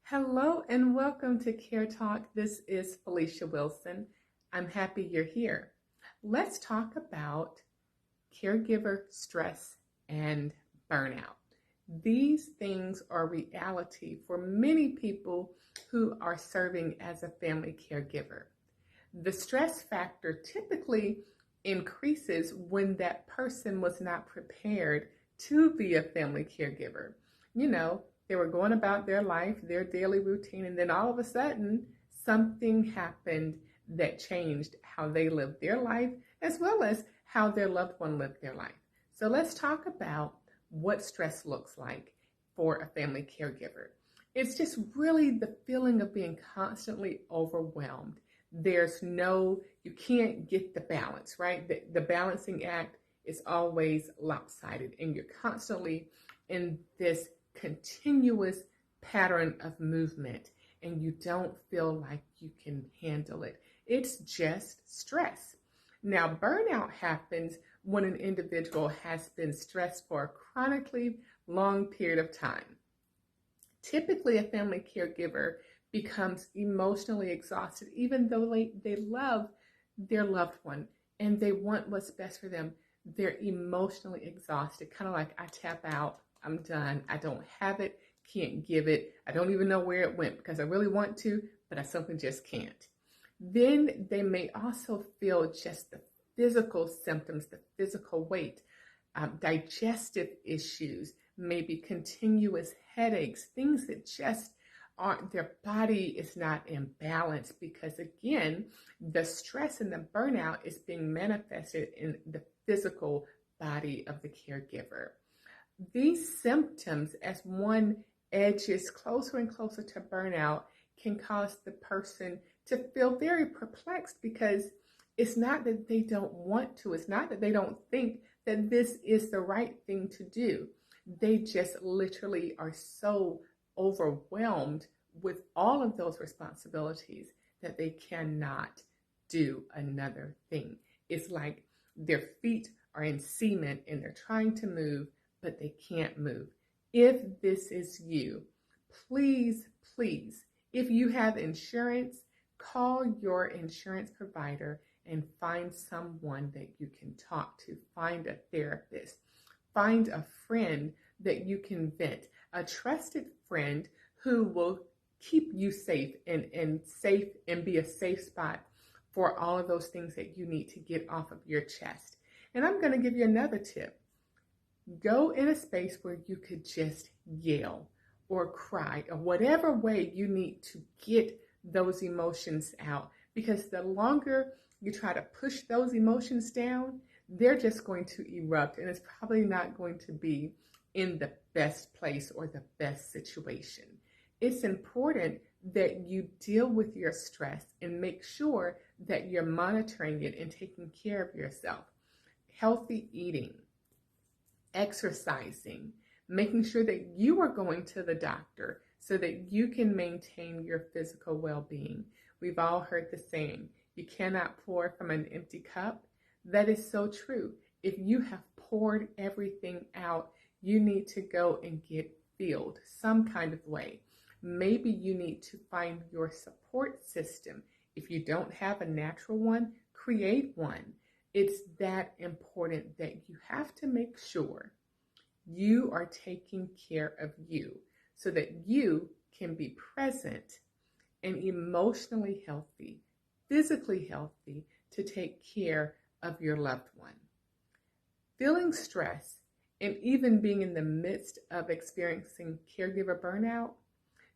Hello and welcome to Care Talk. This is Felicia Wilson. I'm happy you're here. Let's talk about caregiver stress and burnout. These things are reality for many people who are serving as a family caregiver. The stress factor typically increases when that person was not prepared to be a family caregiver. You know, they were going about their life, their daily routine, and then all of a sudden something happened that changed how they lived their life as well as how their loved one lived their life. So let's talk about what stress looks like for a family caregiver. It's just really the feeling of being constantly overwhelmed. You can't get the balance, right? The balancing act is always lopsided, and you're constantly in this continuous pattern of movement, and you don't feel like you can handle it. It's just stress. Now, burnout happens when an individual has been stressed for a chronically long period of time. Typically, a family caregiver becomes emotionally exhausted, even though they love their loved one and they want what's best for them. They're emotionally exhausted, kind of like I tap out, I'm done, I don't have it, can't give it, I don't even know where it went because I really want to, but I simply just can't. Then they may also feel just the physical symptoms, the physical weight, digestive issues, maybe continuous headaches, things that just aren't, their body is not in balance because, again, the stress and the burnout is being manifested in the physical body of the caregiver. These symptoms, as one edges closer and closer to burnout, can cause the person to feel very perplexed because it's not that they don't want to, it's not that they don't think that this is the right thing to do. They just literally are so overwhelmed with all of those responsibilities that they cannot do another thing. It's like their feet are in cement and they're trying to move, but they can't move. If this is you, please, please, if you have insurance, call your insurance provider and find someone that you can talk to. Find a therapist. Find a friend that you can vent, a trusted friend who will keep you safe and safe and be a safe spot for all of those things that you need to get off of your chest. And I'm going to give you another tip. Go in a space where you could just yell or cry or whatever way you need to get those emotions out, because the longer you try to push those emotions down, they're just going to erupt, and it's probably not going to be in the best place or the best situation. It's important that you deal with your stress and make sure that you're monitoring it and taking care of yourself. Healthy eating, exercising, making sure that you are going to the doctor so that you can maintain your physical well-being. We've all heard the saying, you cannot pour from an empty cup. That is so true. If you have poured everything out, you need to go and get filled some kind of way. Maybe you need to find your support system. If you don't have a natural one, create one. It's that important that you have to make sure you are taking care of you so that you can be present and emotionally healthy, physically healthy to take care of your loved one. Feeling stress and even being in the midst of experiencing caregiver burnout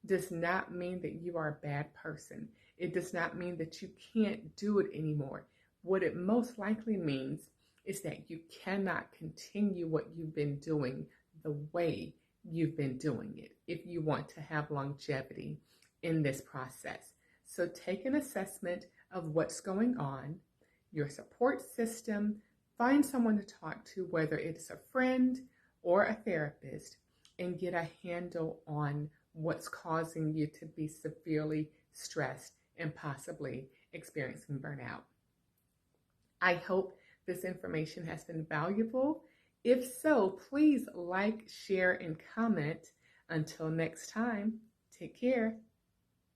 does not mean that you are a bad person. It does not mean that you can't do it anymore. What it most likely means is that you cannot continue what you've been doing the way you've been doing it if you want to have longevity in this process. So take an assessment of what's going on, your support system, find someone to talk to, whether it's a friend or a therapist, and get a handle on what's causing you to be severely stressed and possibly experiencing burnout. I hope this information has been valuable. If so, please like, share, and comment. Until next time, Take care.